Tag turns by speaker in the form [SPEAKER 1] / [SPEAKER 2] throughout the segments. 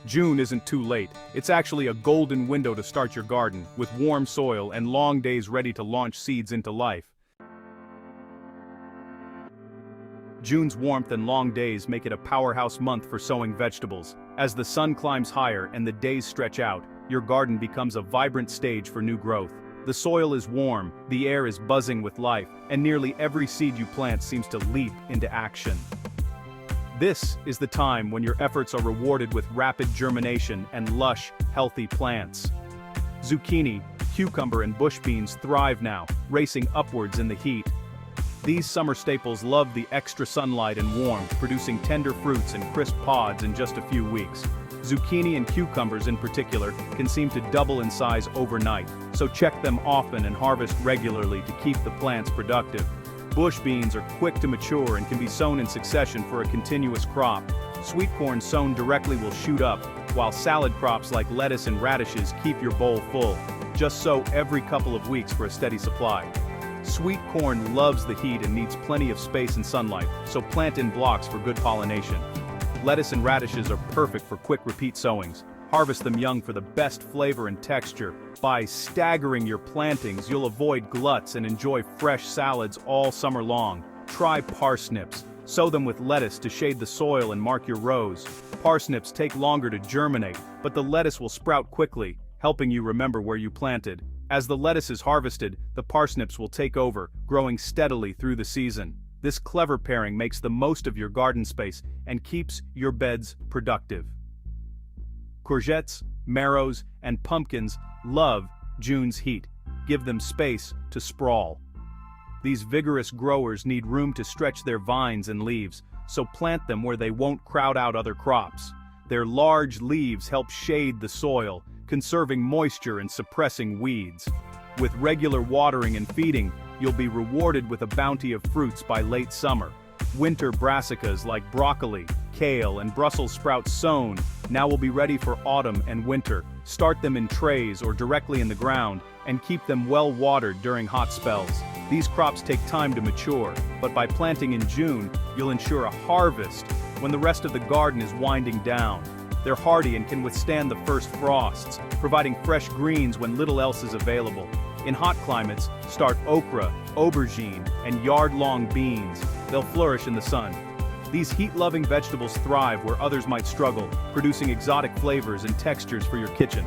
[SPEAKER 1] June isn't too late. It's actually a golden window to start your garden, with warm soil and long days ready to launch seeds into life. June's warmth and long days make it a powerhouse month for sowing vegetables. As the sun climbs higher and the days stretch out, your garden becomes a vibrant stage for new growth. The soil is warm, the air is buzzing with life, and nearly every seed you plant seems to leap into action. This is the time when your efforts are rewarded with rapid germination and lush, healthy plants. Zucchini, cucumber and bush beans thrive now, racing upwards in the heat. These summer staples love the extra sunlight and warmth, producing tender fruits and crisp pods in just a few weeks. Zucchini and cucumbers in particular can seem to double in size overnight, so check them often and harvest regularly to keep the plants productive. Bush beans are quick to mature and can be sown in succession for a continuous crop. Sweet corn sown directly will shoot up, while salad crops like lettuce and radishes keep your bowl full. Just sow every couple of weeks for a steady supply. Sweet corn loves the heat and needs plenty of space and sunlight, so plant in blocks for good pollination. Lettuce and radishes are perfect for quick repeat sowings. Harvest them young for the best flavor and texture. By staggering your plantings, you'll avoid gluts and enjoy fresh salads all summer long. Try parsnips. Sow them with lettuce to shade the soil and mark your rows. Parsnips take longer to germinate, but the lettuce will sprout quickly, helping you remember where you planted. As the lettuce is harvested, the parsnips will take over, growing steadily through the season. This clever pairing makes the most of your garden space and keeps your beds productive. Courgettes, marrows, and pumpkins love June's heat. Give them space to sprawl. These vigorous growers need room to stretch their vines and leaves, so plant them where they won't crowd out other crops. Their large leaves help shade the soil, conserving moisture and suppressing weeds. With regular watering and feeding, you'll be rewarded with a bounty of fruits by late summer. Winter brassicas like broccoli, kale, and Brussels sprouts sown now will be ready for autumn and winter. Start them in trays or directly in the ground, and keep them well watered during hot spells. These crops take time to mature, but by planting in June, you'll ensure a harvest when the rest of the garden is winding down. They're hardy and can withstand the first frosts, providing fresh greens when little else is available. In hot climates, start okra, aubergine, and yard-long beans. They'll flourish in the sun. These heat-loving vegetables thrive where others might struggle, producing exotic flavors and textures for your kitchen.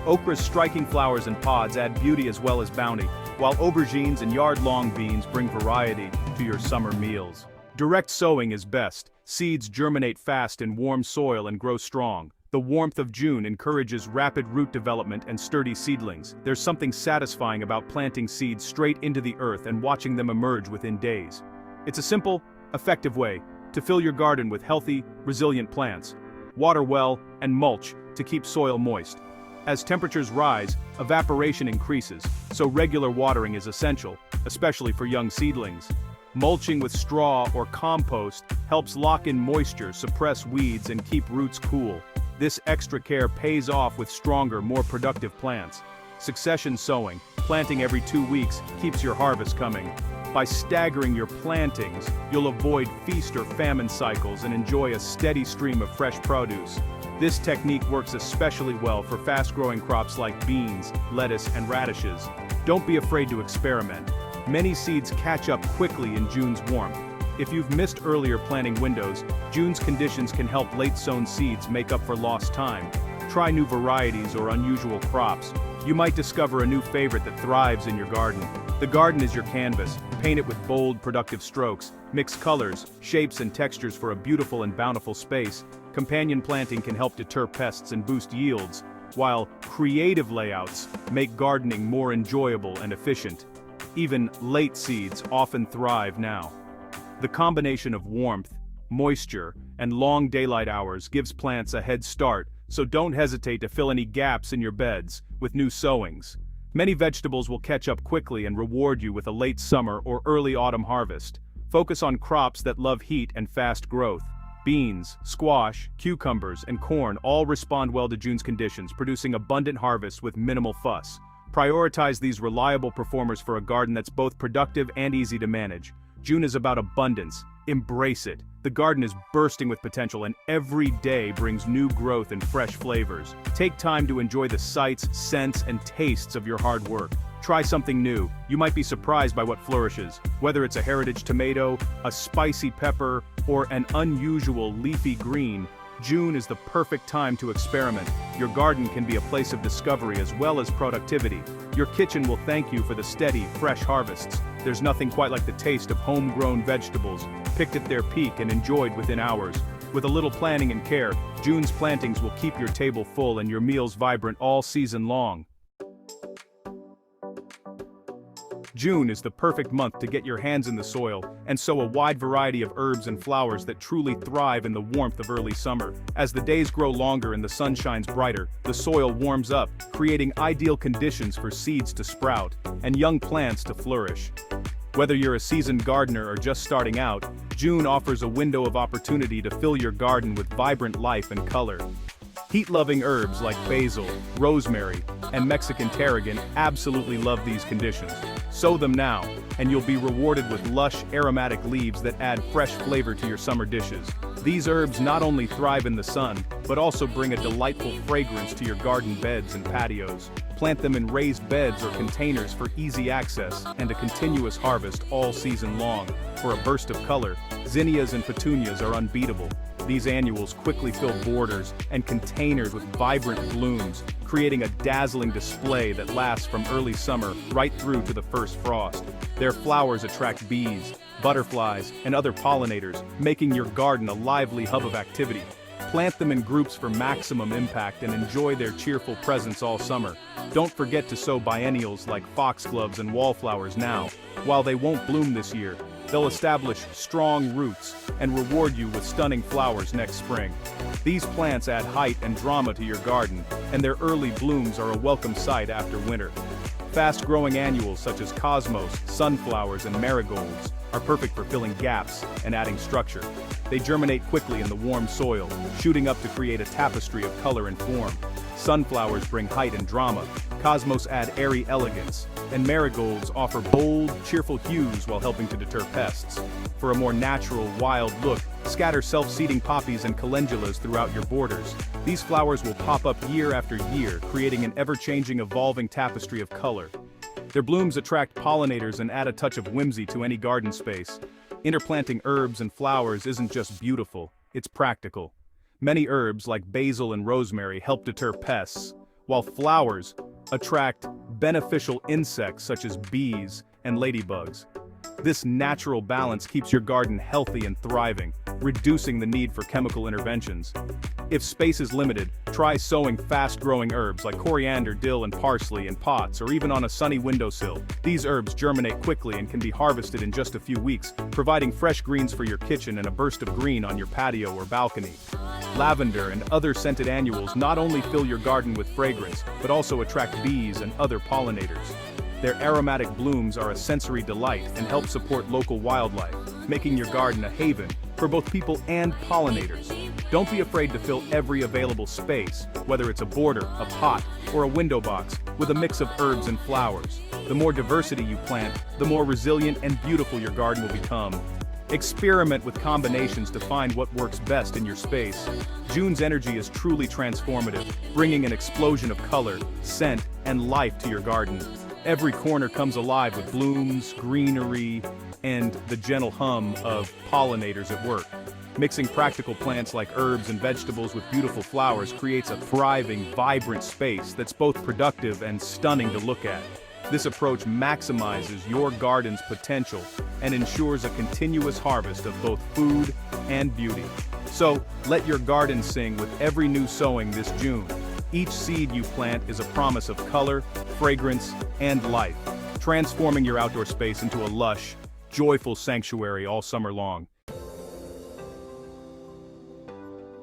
[SPEAKER 1] Okra's striking flowers and pods add beauty as well as bounty, while aubergines and yard-long beans bring variety to your summer meals. Direct sowing is best. Seeds germinate fast in warm soil and grow strong. The warmth of June encourages rapid root development and sturdy seedlings. There's something satisfying about planting seeds straight into the earth and watching them emerge within days. It's a simple, effective way to fill your garden with healthy, resilient plants. Water well and mulch to keep soil moist. As temperatures rise, evaporation increases, so regular watering is essential, especially for young seedlings. Mulching with straw or compost helps lock in moisture, suppress weeds, and keep roots cool. This extra care pays off with stronger, more productive plants. Succession sowing, planting every 2 weeks, keeps your harvest coming. By staggering your plantings, you'll avoid feast or famine cycles and enjoy a steady stream of fresh produce. This technique works especially well for fast-growing crops like beans, lettuce, and radishes. Don't be afraid to experiment. Many seeds catch up quickly in June's warmth. If you've missed earlier planting windows, June's conditions can help late-sown seeds make up for lost time. Try new varieties or unusual crops. You might discover a new favorite that thrives in your garden. The garden is your canvas. Paint it with bold, productive strokes. Mix colors, shapes, and textures for a beautiful and bountiful space. Companion planting can help deter pests and boost yields, while creative layouts make gardening more enjoyable and efficient. Even late seeds often thrive now. The combination of warmth, moisture, and long daylight hours gives plants a head start, so don't hesitate to fill any gaps in your beds with new sowings. Many vegetables will catch up quickly and reward you with a late summer or early autumn harvest. Focus on crops that love heat and fast growth. Beans, squash, cucumbers, and corn all respond well to June's conditions, producing abundant harvests with minimal fuss. Prioritize these reliable performers for a garden that's both productive and easy to manage. June is about abundance, Embrace it. The garden is bursting with potential and every day brings new growth and fresh flavors. Take time to enjoy the sights, scents, and tastes of your hard work. Try something new. You might be surprised by what flourishes. Whether it's a heritage tomato, a spicy pepper, or an unusual leafy green, June is the perfect time to experiment. Your garden can be a place of discovery as well as productivity. Your kitchen will thank you for the steady, fresh harvests. There's nothing quite like the taste of homegrown vegetables, picked at their peak and enjoyed within hours. With a little planning and care, June's plantings will keep your table full and your meals vibrant all season long. June is the perfect month to get your hands in the soil and sow a wide variety of herbs and flowers that truly thrive in the warmth of early summer. As the days grow longer and the sun shines brighter, the soil warms up, creating ideal conditions for seeds to sprout and young plants to flourish. Whether you're a seasoned gardener or just starting out, June offers a window of opportunity to fill your garden with vibrant life and color. Heat-loving herbs like basil, rosemary, and Mexican tarragon absolutely love these conditions. Sow them now, and you'll be rewarded with lush, aromatic leaves that add fresh flavor to your summer dishes. These herbs not only thrive in the sun, but also bring a delightful fragrance to your garden beds and patios. Plant them in raised beds or containers for easy access and a continuous harvest all season long. For a burst of color, zinnias and petunias are unbeatable. These annuals quickly fill borders and containers with vibrant blooms, creating a dazzling display that lasts from early summer right through to the first frost. Their flowers attract bees, butterflies, and other pollinators, making your garden a lively hub of activity. Plant them in groups for maximum impact and enjoy their cheerful presence all summer. Don't forget to sow biennials like foxgloves and wallflowers now. While they won't bloom this year, they'll establish strong roots and reward you with stunning flowers next spring. These plants add height and drama to your garden, and their early blooms are a welcome sight after winter. Fast-growing annuals such as cosmos, sunflowers, and marigolds are perfect for filling gaps and adding structure. They germinate quickly in the warm soil, shooting up to create a tapestry of color and form. Sunflowers bring height and drama, cosmos add airy elegance, and marigolds offer bold, cheerful hues while helping to deter pests. For a more natural, wild look, scatter self-seeding poppies and calendulas throughout your borders. These flowers will pop up year after year, creating an ever-changing, evolving tapestry of color. Their blooms attract pollinators and add a touch of whimsy to any garden space. Interplanting herbs and flowers isn't just beautiful, it's practical. Many herbs like basil and rosemary help deter pests, while flowers attract beneficial insects such as bees and ladybugs. This natural balance keeps your garden healthy and thriving, reducing the need for chemical interventions. If space is limited, try sowing fast-growing herbs like coriander, dill, and parsley in pots or even on a sunny windowsill. These herbs germinate quickly and can be harvested in just a few weeks, providing fresh greens for your kitchen and a burst of green on your patio or balcony. Lavender and other scented annuals not only fill your garden with fragrance, but also attract bees and other pollinators. Their aromatic blooms are a sensory delight and help support local wildlife, making your garden a haven for both people and pollinators. Don't be afraid to fill every available space, whether it's a border, a pot, or a window box, with a mix of herbs and flowers. The more diversity you plant, the more resilient and beautiful your garden will become. Experiment with combinations to find what works best in your space. June's energy is truly transformative, bringing an explosion of color, scent, and life to your garden. Every corner comes alive with blooms, greenery, and the gentle hum of pollinators at work. Mixing practical plants like herbs and vegetables with beautiful flowers creates a thriving, vibrant space that's both productive and stunning to look at. This approach maximizes your garden's potential and ensures a continuous harvest of both food and beauty. So, let your garden sing with every new sowing this June. Each seed you plant is a promise of color, fragrance, and life, transforming your outdoor space into a lush, joyful sanctuary all summer long.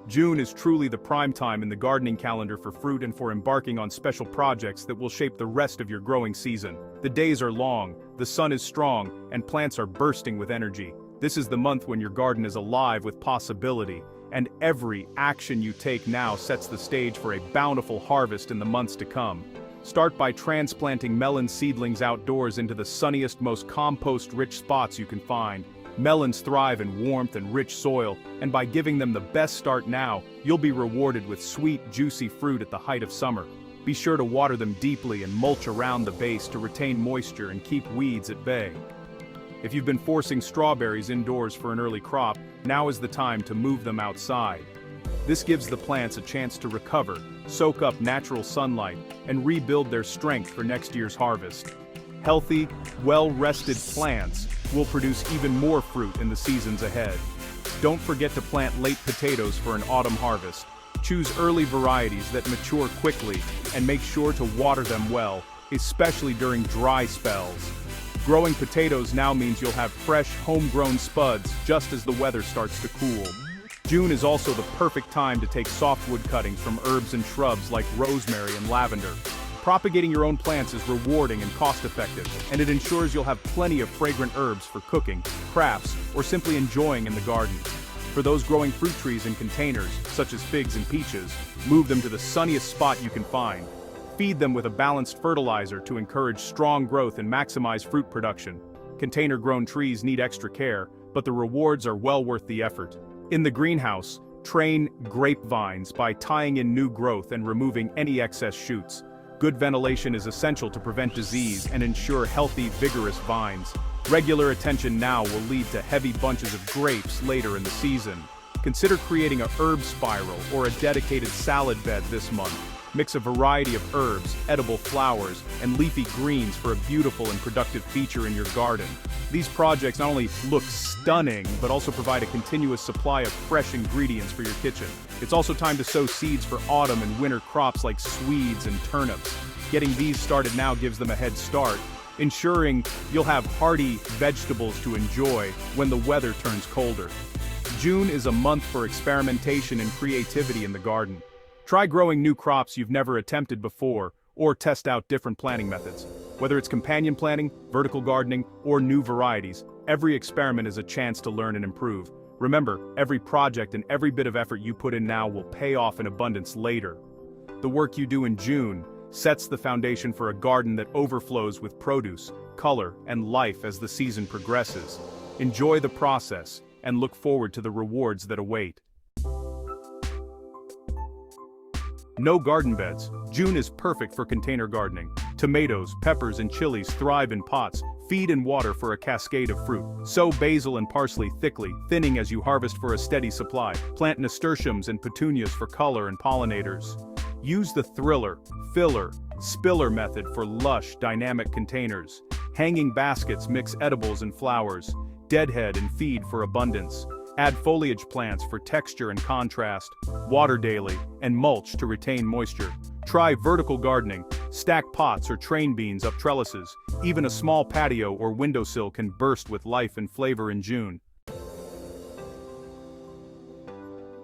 [SPEAKER 1] June is truly the prime time in the gardening calendar for fruit and for embarking on special projects that will shape the rest of your growing season. The days are long, the sun is strong, and plants are bursting with energy. This is the month when your garden is alive with possibility, and every action you take now sets the stage for a bountiful harvest in the months to come. Start by transplanting melon seedlings outdoors into the sunniest, most compost-rich spots you can find. Melons thrive in warmth and rich soil, and by giving them the best start now, you'll be rewarded with sweet, juicy fruit at the height of summer. Be sure to water them deeply and mulch around the base to retain moisture and keep weeds at bay. If you've been forcing strawberries indoors for an early crop, now is the time to move them outside. This gives the plants a chance to recover, soak up natural sunlight, and rebuild their strength for next year's harvest. Healthy, well-rested plants will produce even more fruit in the seasons ahead. Don't forget to plant late potatoes for an autumn harvest. Choose early varieties that mature quickly and make sure to water them well, especially during dry spells. Growing potatoes now means you'll have fresh, homegrown spuds just as the weather starts to cool. June is also the perfect time to take softwood cuttings from herbs and shrubs like rosemary and lavender. Propagating your own plants is rewarding and cost-effective, and it ensures you'll have plenty of fragrant herbs for cooking, crafts, or simply enjoying in the garden. For those growing fruit trees in containers, such as figs and peaches, move them to the sunniest spot you can find. Feed them with a balanced fertilizer to encourage strong growth and maximize fruit production. Container-grown trees need extra care, but the rewards are well worth the effort. In the greenhouse, train grapevines by tying in new growth and removing any excess shoots. Good ventilation is essential to prevent disease and ensure healthy, vigorous vines. Regular attention now will lead to heavy bunches of grapes later in the season. Consider creating a herb spiral or a dedicated salad bed this month. Mix a variety of herbs, edible flowers, and leafy greens for a beautiful and productive feature in your garden. These projects not only look stunning, but also provide a continuous supply of fresh ingredients for your kitchen. It's also time to sow seeds for autumn and winter crops like swedes and turnips. Getting these started now gives them a head start, ensuring you'll have hearty vegetables to enjoy when the weather turns colder. June is a month for experimentation and creativity in the garden. Try growing new crops you've never attempted before, or test out different planting methods. Whether it's companion planting, vertical gardening, or new varieties, every experiment is a chance to learn and improve. Remember, every project and every bit of effort you put in now will pay off in abundance later. The work you do in June sets the foundation for a garden that overflows with produce, color, and life as the season progresses. Enjoy the process, and look forward to the rewards that await. No garden beds. June is perfect for container gardening. Tomatoes, peppers, and chilies thrive in pots. Feed and water for a cascade of fruit. Sow basil and parsley thickly, thinning as you harvest for a steady supply. Plant nasturtiums and petunias for color and pollinators. Use the thriller, filler, spiller method for lush, dynamic containers. Hanging baskets mix edibles and flowers. Deadhead and feed for abundance. Add foliage plants for texture and contrast. Water daily, and mulch to retain moisture. Try vertical gardening. Stack pots or train beans up trellises. Even a small patio or windowsill can burst with life and flavor in June.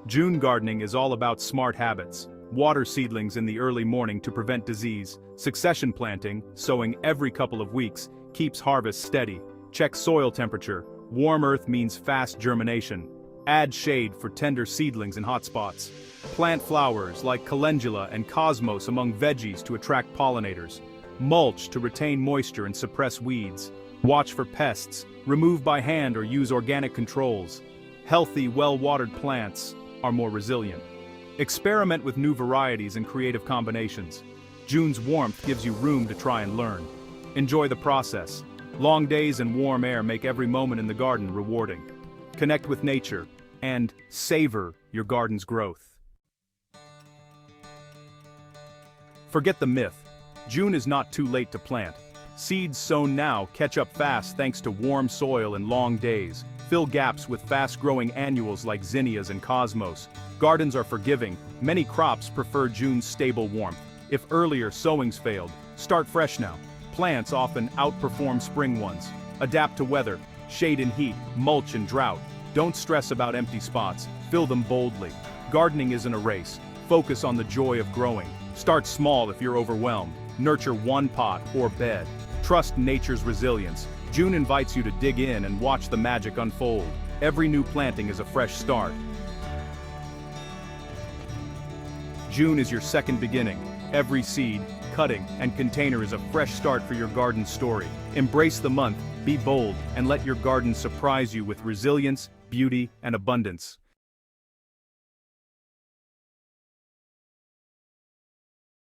[SPEAKER 1] June gardening is all about smart habits. Water seedlings in the early morning to prevent disease. Succession planting, sowing every couple of weeks, keeps harvest steady. Check soil temperature. Warm earth means fast germination. Add shade for tender seedlings in hot spots. Plant flowers like calendula and cosmos among veggies to attract pollinators. Mulch to retain moisture and suppress weeds. Watch for pests. Remove by hand or use organic controls. Healthy, well-watered plants are more resilient. Experiment with new varieties and creative combinations. June's warmth gives you room to try and learn. Enjoy the process. Long days and warm air make every moment in the garden rewarding. Connect with nature and savor your garden's growth. Forget the myth. June is not too late to plant. Seeds sown now catch up fast thanks to warm soil and long days. Fill gaps with fast-growing annuals like zinnias and cosmos. Gardens are forgiving. Many crops prefer June's stable warmth. If earlier sowings failed, start fresh now. Plants often outperform spring ones. Adapt to weather, shade and heat, mulch and drought. Don't stress about empty spots, fill them boldly. Gardening isn't a race. Focus on the joy of growing. Start small if you're overwhelmed. Nurture one pot or bed. Trust nature's resilience. June invites you to dig in and watch the magic unfold. Every new planting is a fresh start. June is your second beginning. Every seed, cutting, and container is a fresh start for your garden story. Embrace the month, Be bold and let your garden surprise you with resilience, beauty, and abundance.